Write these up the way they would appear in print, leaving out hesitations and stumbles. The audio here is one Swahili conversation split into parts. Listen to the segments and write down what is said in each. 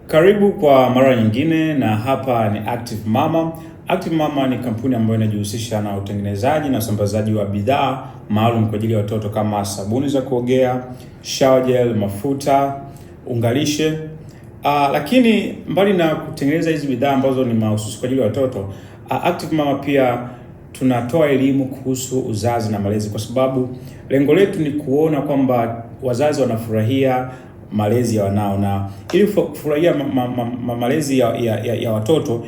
Karibu kwa mara nyingine, na hapa ni Active Mama. Active Mama ni kampuni ambayo inajihusisha na utengenezaji na usambazaji wa bidhaa maalum kwa ajili ya watoto kama sabuni za kuogea, shower gel, mafuta, ungalishe. Lakini mbali na kutengeneza hizi bidhaa ambazo ni mahususi kwa ajili ya watoto, Active Mama pia tunatoa elimu kuhusu uzazi na malezi, kwa sababu lengo letu ni kuona kwamba wazazi wanafurahia malezi ya wanao, na ili kufurahia malezi ya watoto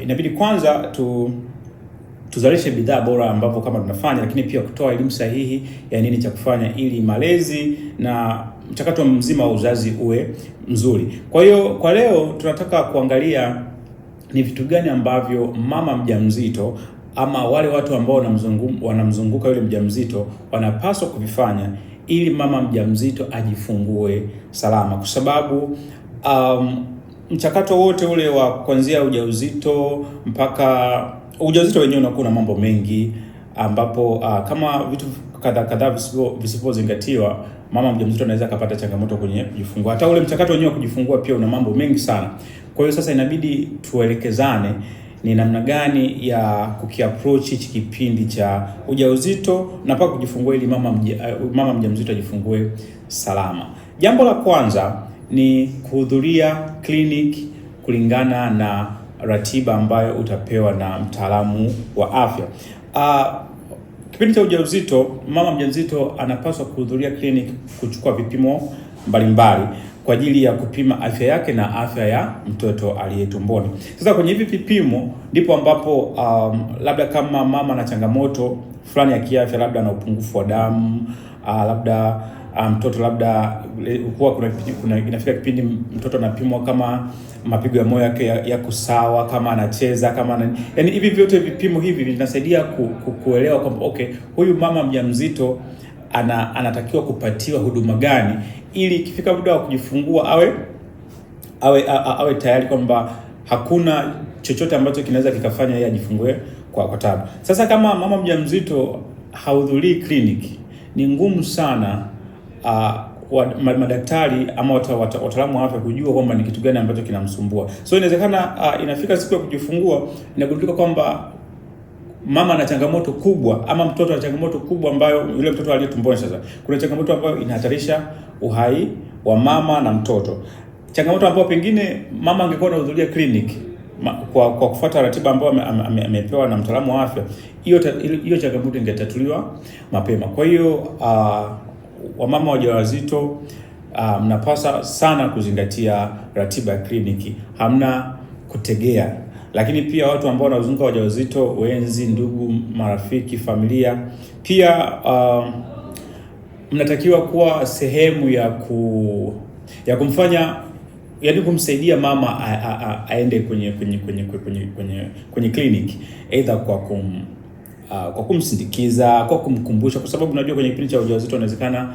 inabidi kwanza tuzalishe bidhaa bora ambapo kama tunafanya, lakini pia kutoa elimu sahihi ya nini cha kufanya ili malezi na mchakato mzima wa uzazi uwe mzuri. Kwa hiyo kwa leo tunataka kuangalia ni vitu gani ambavyo mama mjamzito ama wale watu ambao wanamzunguka yule mjamzito wanapaswa kuvifanya ili mama mjamzito ajifungue salama, kwa sababu mchakato wote ule wa kuanzia ujauzito mpaka ujauzito wenyewe unakuwa na mambo mengi, ambapo kama vitu kadhaa visipozingatiwa, mama mjamzito anaweza akapata changamoto kwenye kujifungua. Hata ule mchakato wenyewe wa kujifungua pia una mambo mengi sana. Kwa hiyo sasa inabidi tuelekezane ni namna gani ya kukiapproach hichi kipindi cha ujauzito na mpaka kujifungua ili mama mjamzito ajifungue salama. Jambo la kwanza ni kuhudhuria clinic kulingana na ratiba ambayo utapewa na mtaalamu wa afya. Kipindi cha ujauzito, mama mjamzito anapaswa kuhudhuria clinic kuchukua vipimo mbalimbali kwa ajili ya kupima afya yake na afya ya mtoto aliye tumboni. Sasa kwenye hivi vipimo ndipo ambapo labda kama mama ana changamoto fulani ya kiafya, labda ana upungufu wa damu, labda mtoto labda kuna inafika kipindi mtoto anapimwa kama mapigo ya moyo yake yako sawa, kama anacheza, yani hivi vyote vipimo hivi vinasaidia kuelewa kwamba okay, huyu mama mjamzito anatakiwa kupatiwa huduma gani ili ikifika muda wa kujifungua awe tayari kwamba hakuna chochote ambacho kinaweza kikafanya yeye ajifungue kwa tabu. Sasa kama mama mjamzito hahudhurii kliniki, ni ngumu sana madaktari ama wataalamu wa afya kujua kwamba ni kitu gani ambacho kinamsumbua. So inawezekana inafika siku ya kujifungua inagundulika kwamba mama ana changamoto kubwa ama mtoto ana changamoto kubwa ambayo yule mtoto aliye tumboni, sasa kuna changamoto ambayo inahatarisha uhai wa mama na mtoto. Changamoto ambayo pengine mama angekuwa anahudhuria clinic kwa kufuata ratiba ambayo amepewa na mtaalamu wa afya, hiyo changamoto ingetatuliwa mapema. Kwa hiyo wamama wajawazito mnapaswa sana kuzingatia ratiba ya kliniki, hamna kutegea. Lakini pia watu ambao wanazunguka wajawazito, wenzi, ndugu, marafiki, familia, pia mnatakiwa kuwa sehemu ya kumfanya, yaani kumsaidia mama aende kwenye kliniki, either kwa kumsindikiza, kwa kumkumbusha, kwa sababu unajua kwenye kipindi cha ujauzito inawezekana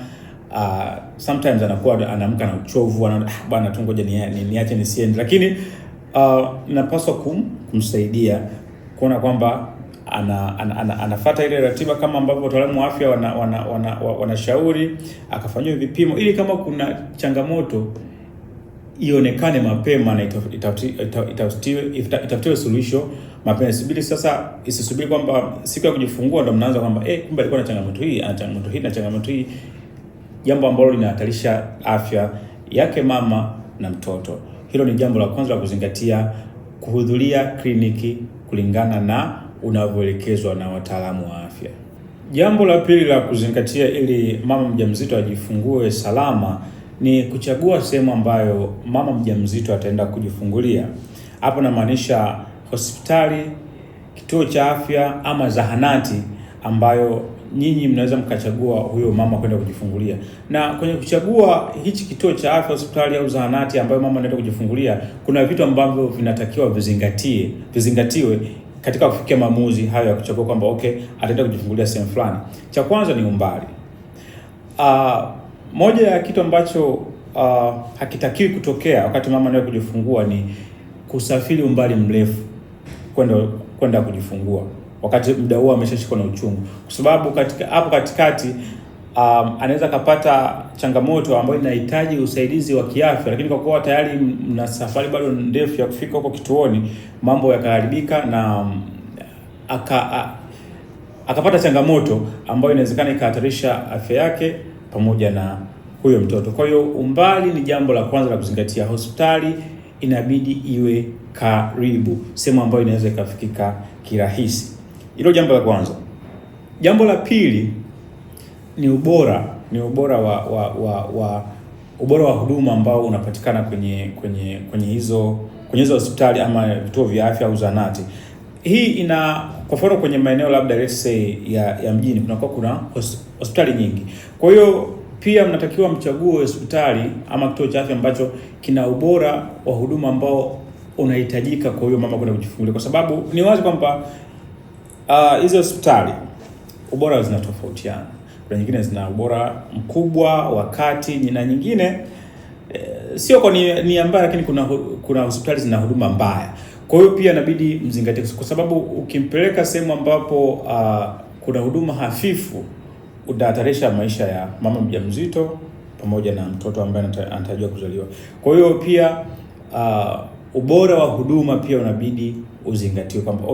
sometimes anakuwa anaamka na uchovu, bwana tu ngoja niache nisiende, lakini napaswa kumsaidia kuona kwamba anafuata ile ratiba kama ambavyo wataalamu wa afya wanashauri, akafanywa vipimo ili kama kuna changamoto ionekane mapema na itafutiwe suluhisho mapema. Isisubiri kwamba siku ya kujifungua ndo mnaanza kwamba kumbe alikuwa na changamoto hii, ana changamoto hii na changamoto hii, jambo ambalo linahatarisha afya yake mama na mtoto. Hilo ni jambo la kwanza la kuzingatia, kuhudhuria kliniki kulingana na unavyoelekezwa na wataalamu wa afya. Jambo la pili la kuzingatia ili mama mjamzito ajifungue salama ni kuchagua sehemu ambayo mama mjamzito ataenda kujifungulia. Hapo namaanisha hospitali, kituo cha afya ama zahanati ambayo nyinyi mnaweza mkachagua huyo mama kwenda kujifungulia. Na kwenye kuchagua hichi kituo cha afya, hospitali au zahanati ambayo mama anaenda kujifungulia, kuna vitu ambavyo vinatakiwa vizingatiwe katika kufikia maamuzi hayo ya kuchagua kwamba okay, ataenda kujifungulia sehemu fulani. Cha kwanza ni umbali. Moja ya kitu ambacho hakitakiwi kutokea wakati mama anaenda kujifungua ni kusafiri umbali mrefu kwenda kujifungua wakati muda huo ameshashikwa na uchungu, kwa sababu hapo katikati anaweza kapata changamoto ambayo inahitaji usaidizi wa kiafya, lakini kwa kuwa tayari mna safari bado ndefu ya kufika huko kituoni, mambo yakaharibika na akapata changamoto ambayo inawezekana ikahatarisha afya yake pamoja na huyo mtoto. Kwa hiyo umbali ni jambo la kwanza la kuzingatia. Hospitali inabidi iwe karibu, sehemu ambayo inaweza ikafikika kirahisi. Hilo jambo la kwanza. Jambo la pili ni ubora wa huduma ambao unapatikana kwenye hizo hospitali ama vituo vya afya au zahanati. Hii ina kwa mfano kwenye maeneo labda let's say ya mjini kuna hospitali nyingi. Kwa hiyo pia mnatakiwa mchague hospitali ama kituo cha afya ambacho kina ubora wa huduma ambao unahitajika kwa hiyo mama kwenda kujifungulia, kwa sababu ni wazi kwamba hizo hospitali ubora zinatofautiana. Kuna nyingine zina ubora mkubwa, wakati na nyingine sio kwa ni mbaya, lakini kuna hospitali zina huduma mbaya. Kwa hiyo pia inabidi mzingatie, kwa sababu ukimpeleka sehemu ambapo kuna huduma hafifu, utahatarisha maisha ya mama mjamzito pamoja na mtoto ambaye anatarajiwa kuzaliwa. Kwa hiyo pia ubora wa huduma pia unabidi uzingatiwe kwamba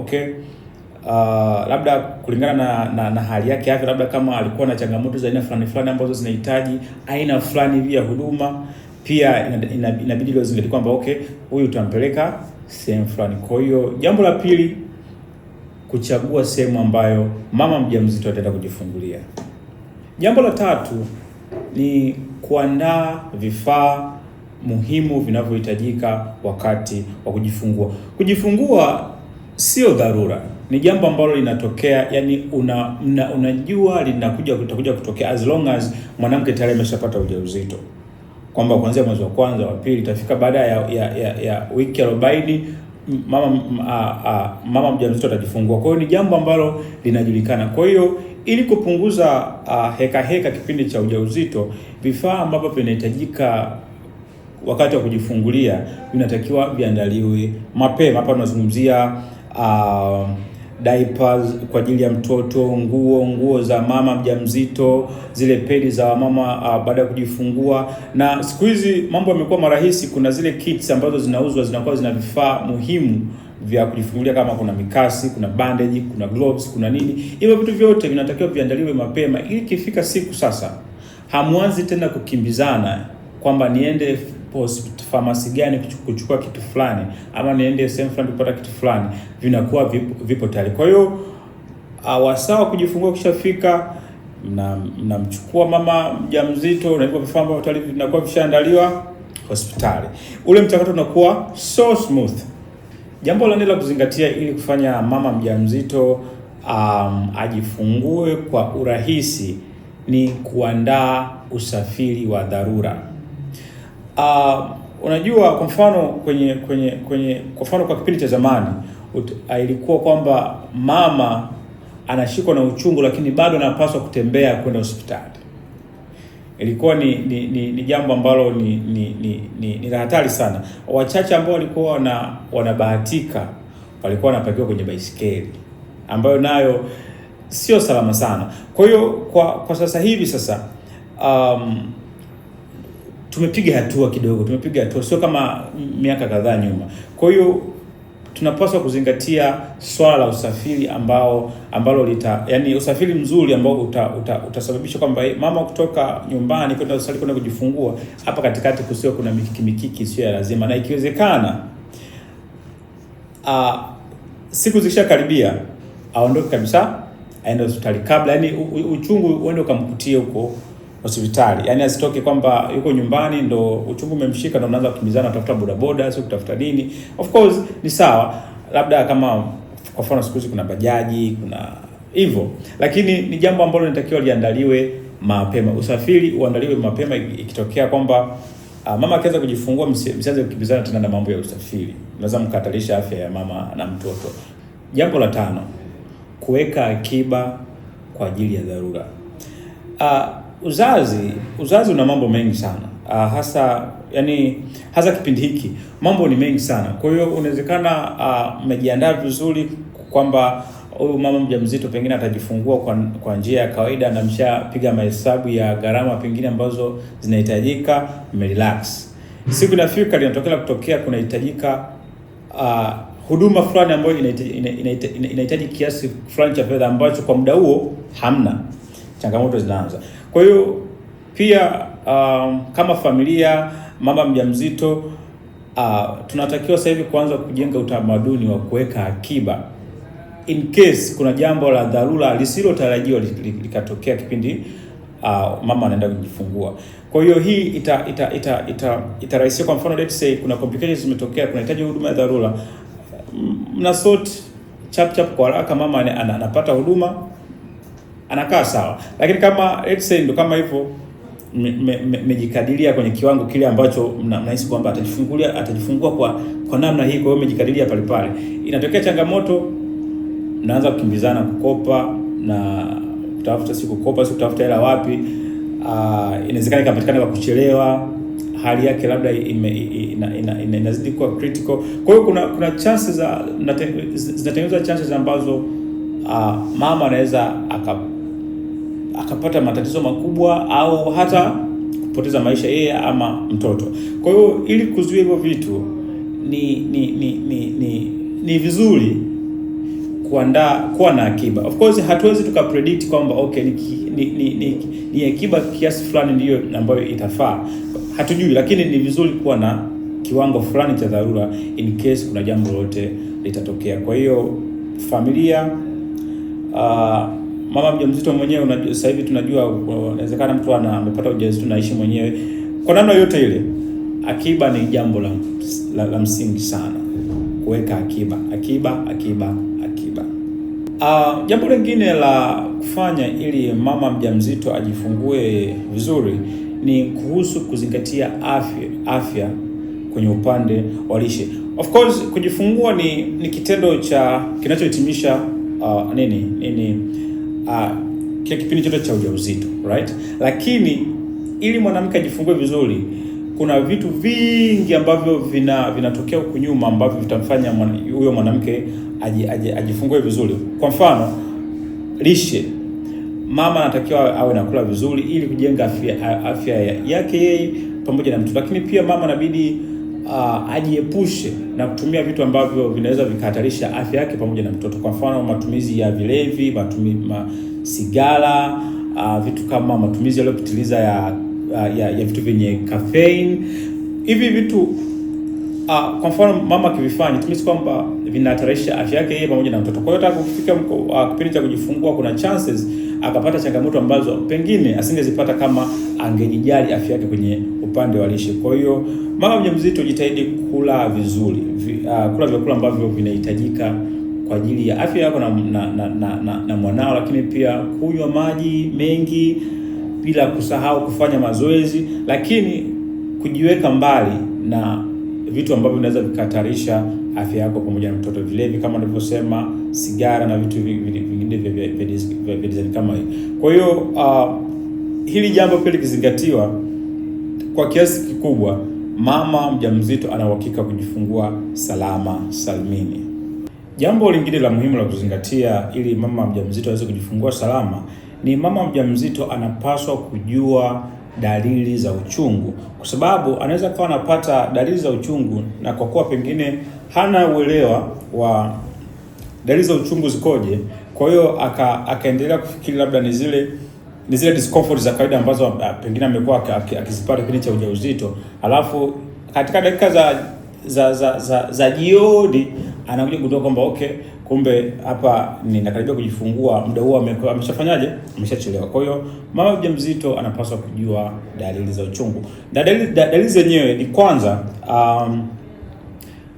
labda kulingana na hali yake afya, labda kama alikuwa na changamoto za aina fulani ambazo zinahitaji aina fulani hivi ya huduma, pia inabidi uzingatie kwamba huyu utampeleka sehemu fulani. Kwa hiyo jambo la pili, kuchagua sehemu ambayo mama mjamzito ataenda kujifungulia. Jambo la tatu ni kuandaa vifaa muhimu vinavyohitajika wakati wa kujifungua. Kujifungua sio dharura, ni jambo ambalo linatokea, yani unajua litakuja kutokea as long as mwanamke tayari ameshapata ujauzito, kwamba kuanzia mwezi wa kwanza wa pili itafika baada ya wiki 40 mama mjamzito atajifungua. Kwa hiyo ni jambo ambalo linajulikana. Kwa hiyo ili kupunguza heka kipindi cha ujauzito, vifaa ambavyo vinahitajika wakati wa kujifungulia vinatakiwa viandaliwe mapema. Hapa tunazungumzia diapers kwa ajili ya mtoto, nguo za mama mjamzito, zile pedi za mama baada ya kujifungua. Na siku hizi mambo yamekuwa marahisi, kuna zile kits ambazo zinauzwa zinakuwa zina vifaa muhimu vya kujifungulia, kama kuna mikasi, kuna bandage, kuna gloves, kuna nini. Hivyo vitu vyote vinatakiwa viandaliwe mapema ili kifika siku sasa hamwanzi tena kukimbizana kwamba niende pharmacy gani kuchukua kitu fulani ama niende sehemu fulani kupata kitu fulani, vinakuwa vipo tayari. Kwa hiyo wasaa kujifungua kishafika, mnamchukua mama mjamzito na hivyo vifaa ambavyo tayari vinakuwa vishaandaliwa hospitali. Ule mchakato unakuwa so smooth. Jambo la nne la kuzingatia ili kufanya mama mjamzito ajifungue kwa urahisi ni kuandaa usafiri wa dharura. Unajua kwa mfano kwa mfano kwa kipindi cha zamani ilikuwa kwamba mama anashikwa na uchungu lakini bado anapaswa kutembea kwenda hospitali. Ilikuwa ni jambo ambalo ni hatari sana. Wachache ambao walikuwa wanabahatika walikuwa wanapakiwa kwenye baisikeli, ambayo nayo sio salama sana. Kwa hiyo kwa sasa hivi tumepiga hatua kidogo, sio kama miaka kadhaa nyuma. Kwa hiyo tunapaswa kuzingatia swala la usafiri ambalo yani usafiri mzuri ambao utasababisha kwamba mama kutoka nyumbani kwenda hospitali kwenda kujifungua, hapa katikati kusio kuna mikiki sio ya lazima, na ikiwezekana siku zikishakaribia aondoke kabisa aende hospitali kabla, yani uchungu uende ukamkutie huko hospitali. Yani asitoke kwamba yuko nyumbani ndo uchungu umemshika ndo mnaanza kukimbizana kutafuta bodaboda sio kutafuta nini. Of course ni sawa, labda kama kwa mfano siku hizi kuna bajaji, kuna hivyo, lakini ni jambo ambalo linatakiwa liandaliwe mapema. Usafiri uandaliwe mapema, ikitokea kwamba mama akianza kujifungua msianze kukimbizana tena na mambo ya usafiri, mnaweza mkahatarisha afya ya mama na mtoto. Jambo la tano, kuweka akiba kwa ajili ya dharura. Uzazi una mambo mengi sana, hasa kipindi hiki mambo ni mengi sana. Kwa hiyo unawezekana umejiandaa vizuri kwamba huyu mama mjamzito pengine atajifungua kwa njia ya kawaida na mshapiga mahesabu ya gharama pengine ambazo zinahitajika, relax. Siku inafika linatokea kutokea kunahitajika huduma fulani ambayo inahitaji kiasi fulani cha fedha ambacho kwa muda huo hamna, changamoto zinaanza. Kwa hiyo pia kama familia, mama mjamzito tunatakiwa sasa hivi kuanza kujenga utamaduni wa kuweka akiba in case kuna jambo la dharura lisilotarajiwa likatokea kipindi mama anaenda kujifungua. Kwa hiyo hii itarahisisha. Kwa mfano, let's say kuna complications zimetokea, kunahitaji huduma ya dharura, mna sort chap kwa haraka, mama anapata huduma, anakaa sawa. Lakini kama let's say ndo kama hivyo mmejikadiria kwenye kiwango kile ambacho mnahisi kwamba atajifungua kwa namna hii, kwa hiyo mmejikadiria pale pale, inatokea changamoto, mnaanza kukimbizana kukopa na kutafuta hela wapi. Inawezekana ikapatikana kwa kuchelewa, hali yake labda inazidi kuwa critical. Kwa hiyo kuna chances zinatengenezwa chances ambazo mama anaweza akapata matatizo makubwa au hata kupoteza maisha yeye ama mtoto. Kwa hiyo ili kuzuia hivyo vitu ni vizuri kuwa na akiba. Of course hatuwezi tukapredict kwamba okay ni akiba kiasi fulani ndiyo ambayo itafaa, hatujui, lakini ni vizuri kuwa na kiwango fulani cha dharura in case kuna jambo lolote litatokea. Kwa hiyo familia, mama mjamzito mwenyewe, sasa hivi tunajua inawezekana mtu amepata ujauzito naishi mwenyewe, kwa namna yote ile akiba ni jambo la msingi sana, kuweka akiba. Jambo lingine la kufanya ili mama mjamzito ajifungue vizuri ni kuhusu kuzingatia afya kwenye upande wa lishe. Of course kujifungua ni kitendo kinachohitimisha kile kipindi chote cha ujauzito, right? Lakini ili mwanamke ajifungue vizuri, kuna vitu vingi ambavyo vinatokea huko nyuma ambavyo vitamfanya huyo mwanamke ajifungue vizuri. Kwa mfano, lishe. Mama anatakiwa awe nakula vizuri ili kujenga afya yake yeye pamoja na mtoto. Lakini pia mama inabidi ajiepushe na kutumia vitu ambavyo vinaweza vikahatarisha afya yake pamoja na mtoto. Kwa mfano, matumizi ya vilevi, sigara, vitu kama matumizi yaliyopitiliza ya vitu vyenye caffeine. Hivi vitu kwa mfano mama akivifanya, tumisi kwamba vinahatarisha afya yake yeye pamoja na mtoto. Kwa hiyo hata kufika kipindi cha kujifungua, kuna chances akapata changamoto ambazo pengine asingezipata kama angejijali afya yake kwenye upande wa lishe. Kwa hiyo mama mjamzito, jitahidi kula vizuri, kula vyakula ambavyo vinahitajika kwa ajili ya afya yako na mwanao, lakini pia kunywa maji mengi, bila kusahau kufanya mazoezi, lakini kujiweka mbali na vitu ambavyo vinaweza vikahatarisha afya yako pamoja na mtoto, vilevi kama nilivyosema, sigara na vitu vingine vya kama hiyo. Kwa hiyo hili jambo pia likizingatiwa, kwa kiasi kikubwa mama mjamzito ana uhakika kujifungua salama salmini. Jambo lingine la muhimu la kuzingatia ili mama mjamzito aweze kujifungua salama ni mama mjamzito anapaswa kujua dalili za uchungu, kwa sababu anaweza kuwa anapata dalili za uchungu na kwa kuwa pengine hana uelewa wa dalili za uchungu zikoje, kwa hiyo akaendelea kufikiri labda ni zile discomfort za kawaida ambazo pengine amekuwa akizipata kipindi cha ujauzito, alafu katika dakika za jioni anakuja kugundua kwamba okay, kumbe hapa ninakaribia kujifungua, muda huo ameshafanyaje, ameshachelewa. Kwa hiyo mama mjamzito anapaswa kujua dalili za uchungu. Na dalili zenyewe ni kwanza,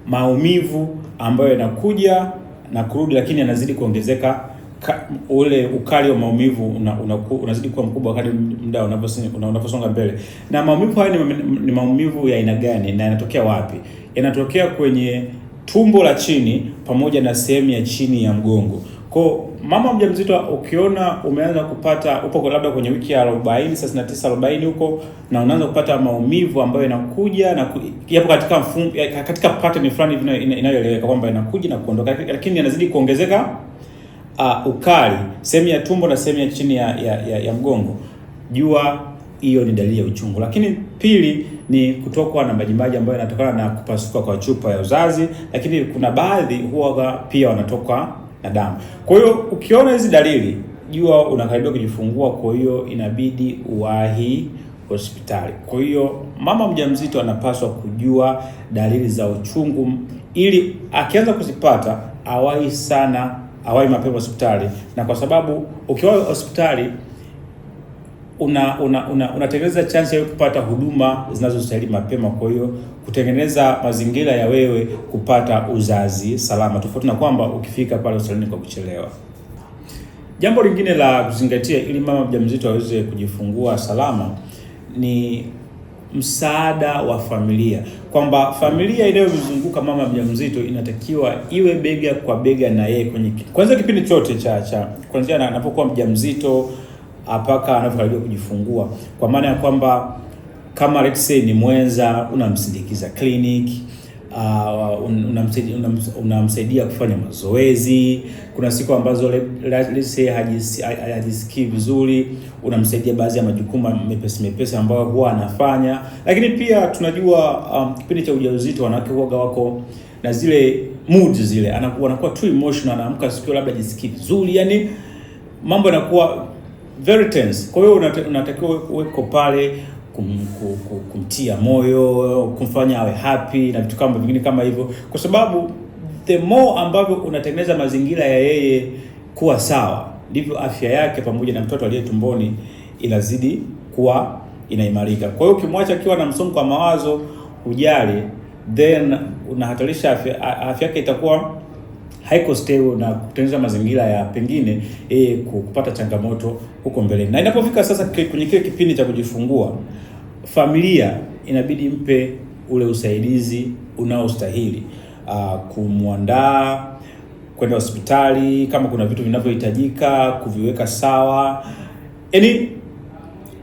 maumivu ambayo yanakuja na kurudi, lakini yanazidi kuongezeka. Ule ukali wa maumivu unazidi kuwa mkubwa kadri muda unavyosonga mbele. Na maumivu haya ni maumivu ya aina gani na yanatokea wapi? Yanatokea kwenye tumbo la chini pamoja na sehemu ya chini ya mgongo. Kwa mama mjamzito, ukiona umeanza kupata, upo labda kwenye wiki ya 40, 39, 40 huko, na unaanza kupata maumivu ambayo yanakuja na yapo katika pattern fulani inayoeleweka kwamba yanakuja na kuondoka, lakini yanazidi kuongezeka ukali sehemu ya tumbo na sehemu ya chini ya mgongo, jua hiyo ni dalili ya uchungu. Lakini pili ni kutokwa na majimaji ambayo yanatokana na kupasuka kwa chupa ya uzazi, lakini kuna baadhi huwa pia wanatoka na damu. Kwa hiyo ukiona hizi dalili, jua unakaribia kujifungua, kwa hiyo inabidi uwahi hospitali. Kwa hiyo mama mjamzito anapaswa kujua dalili za uchungu ili akianza kuzipata awahi mapema hospitali, na kwa sababu ukiwa hospitali unatengeneza chance ya kupata huduma zinazostahili mapema, kwa hiyo kutengeneza mazingira ya wewe kupata uzazi salama, tofauti na kwamba ukifika pale hospitalini kwa kuchelewa. Jambo lingine la kuzingatia ili mama mjamzito aweze kujifungua salama ni msaada wa familia, kwamba familia inayomzunguka mama mjamzito inatakiwa iwe bega kwa bega na yeye kwanza kipindi chote cha kuanzia anapokuwa mjamzito mpaka anapokaribia kujifungua, kwa maana ya kwamba kama let's say ni mwenza, unamsindikiza clinic, unamsaidia kufanya mazoezi. Kuna siku ambazo let's say hajisikii vizuri, unamsaidia baadhi ya majukumu mepesi ambayo huwa anafanya. Lakini pia tunajua kipindi cha ujauzito wanawake huwa wako na zile moods zile, anakuwa too emotional, anaamka siku labda hajisikii vizuri, yani mambo yanakuwa very tense. Kwa hiyo unatakiwa uweko pale kumtia moyo, kumfanya awe happy na vitu kama vingine kama hivyo, kwa sababu the more ambavyo unatengeneza mazingira ya yeye kuwa sawa, ndivyo afya yake pamoja na mtoto aliye tumboni inazidi kuwa inaimarika. Kwa hiyo ukimwacha akiwa na msongo wa mawazo, ujali, then unahatarisha afya yake itakuwa haiko stable na kutengeneza mazingira ya pengine kupata changamoto huko mbele. Na inapofika sasa kwenye kile kipindi cha kujifungua, familia inabidi mpe ule usaidizi unaostahili, kumwandaa kwenda hospitali kama kuna vitu vinavyohitajika kuviweka sawa, yaani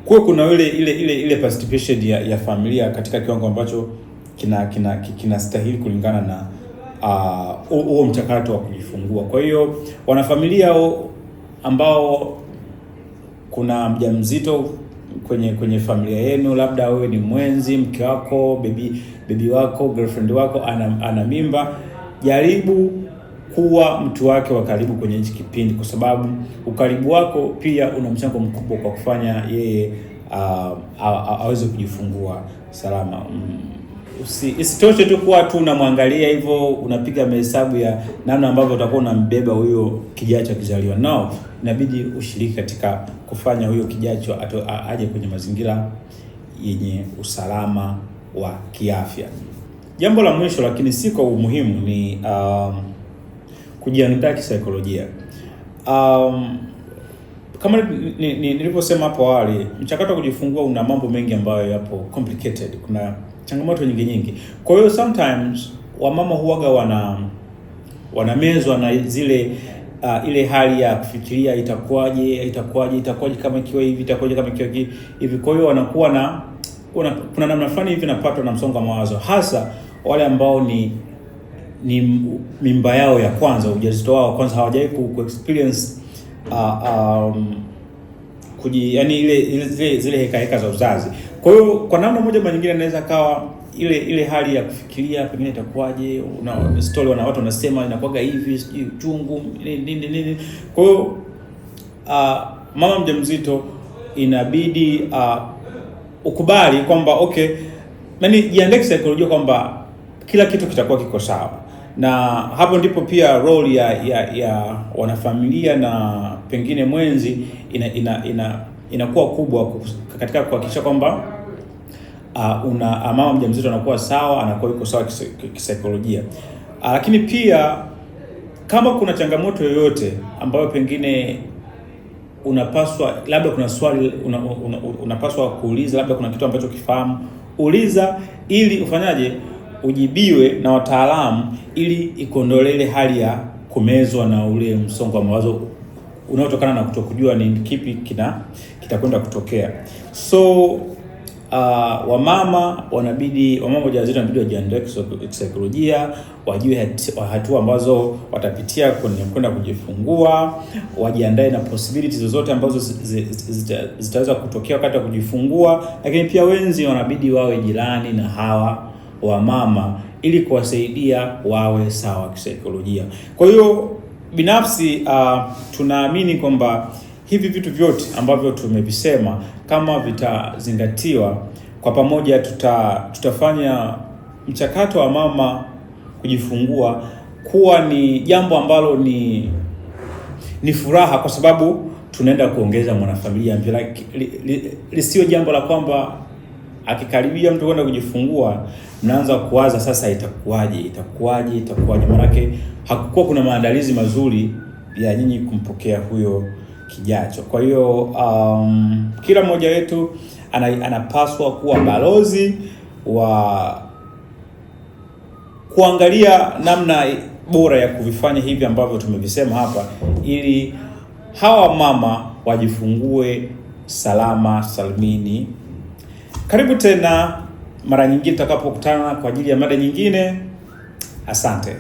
kuwe kuna ile participation ya familia katika kiwango ambacho kinastahili kulingana na huo mchakato wa kujifungua. Kwa hiyo wanafamilia ambao kuna mjamzito kwenye familia yenu, labda wewe ni mwenzi, mke wako, baby wako, girlfriend wako ana mimba, jaribu kuwa mtu wake wa karibu kwenye hichi kipindi, kwa sababu ukaribu wako pia una mchango mkubwa kwa kufanya yeye aweze kujifungua salama. Isitoshe tu kuwa tu unamwangalia hivyo, unapiga mahesabu ya namna ambavyo utakuwa unambeba huyo kijacho akizaliwa. No, inabidi ushiriki katika kufanya huyo kijacho aje kwenye mazingira yenye usalama wa kiafya. Jambo la mwisho lakini si kwa umuhimu ni kujiandaa kisaikolojia. Kama nilivyosema hapo awali, mchakato wa kujifungua una mambo mengi ambayo yapo complicated. Kuna changamoto nyingi. Kwa hiyo sometimes wamama huaga wanamezwa na zile ile hali ya kufikiria itakuwaje kama ikiwa hivi, itakuwaje kama ikiwa hivi. Kwa hiyo wanakuwa kuna namna fulani hivi napatwa na msongo wa mawazo, hasa wale ambao ni mimba yao ya kwanza, ujauzito wao kwanza, hawajawahi ku-experience yani zile heka za uzazi. Kwa hiyo kwa namna moja ama nyingine inaweza kawa ile hali ya kufikiria pengine itakuwaje, una story watu wanasema inakuwaga hivi, sijui uchungu nini. Kwa hiyo mama mjamzito inabidi ukubali kwamba okay, yani jiandae kisaikolojia kwamba kila kitu kitakuwa kiko sawa, na hapo ndipo pia role ya wanafamilia na pengine mwenzi inakuwa kubwa katika kuhakikisha kwamba mama mjamzito anakuwa sawa, anakuwa yuko sawa kisaikolojia. Lakini pia kama kuna changamoto yoyote ambayo pengine unapaswa, labda kuna swali unapaswa kuuliza, labda kuna kitu ambacho kifahamu, uliza ili ufanyaje, ujibiwe na wataalamu, ili ikuondolee ile hali ya kumezwa na ule msongo wa mawazo unaotokana na kutokujua ni kipi kitakwenda kutokea. So wamama wajawazito wanabidi wajiandae kisaikolojia, wajue hatua ambazo watapitia kwenda kujifungua, wajiandae na possibilities zozote ambazo zitaweza kutokea wakati wa kujifungua. Lakini pia wenzi wanabidi wawe jirani na hawa wamama ili kuwasaidia wawe sawa kisaikolojia. Kwa hiyo binafsi tunaamini kwamba hivi vitu vyote ambavyo tumevisema kama vitazingatiwa kwa pamoja, tutafanya mchakato wa mama kujifungua kuwa ni jambo ambalo ni furaha, kwa sababu tunaenda kuongeza mwanafamilia mpya. Lisio jambo la kwamba akikaribia mtu kwenda kujifungua mnaanza kuwaza sasa itakuwaje. Maanake hakukuwa kuna maandalizi mazuri ya nyinyi kumpokea huyo kijacho. Kwa hiyo kila mmoja wetu anapaswa kuwa balozi wa kuangalia namna bora ya kuvifanya hivi ambavyo tumevisema hapa, ili hawa mama wajifungue salama salimini. Karibu tena mara nyingine tutakapokutana kwa ajili ya mada nyingine. Asante.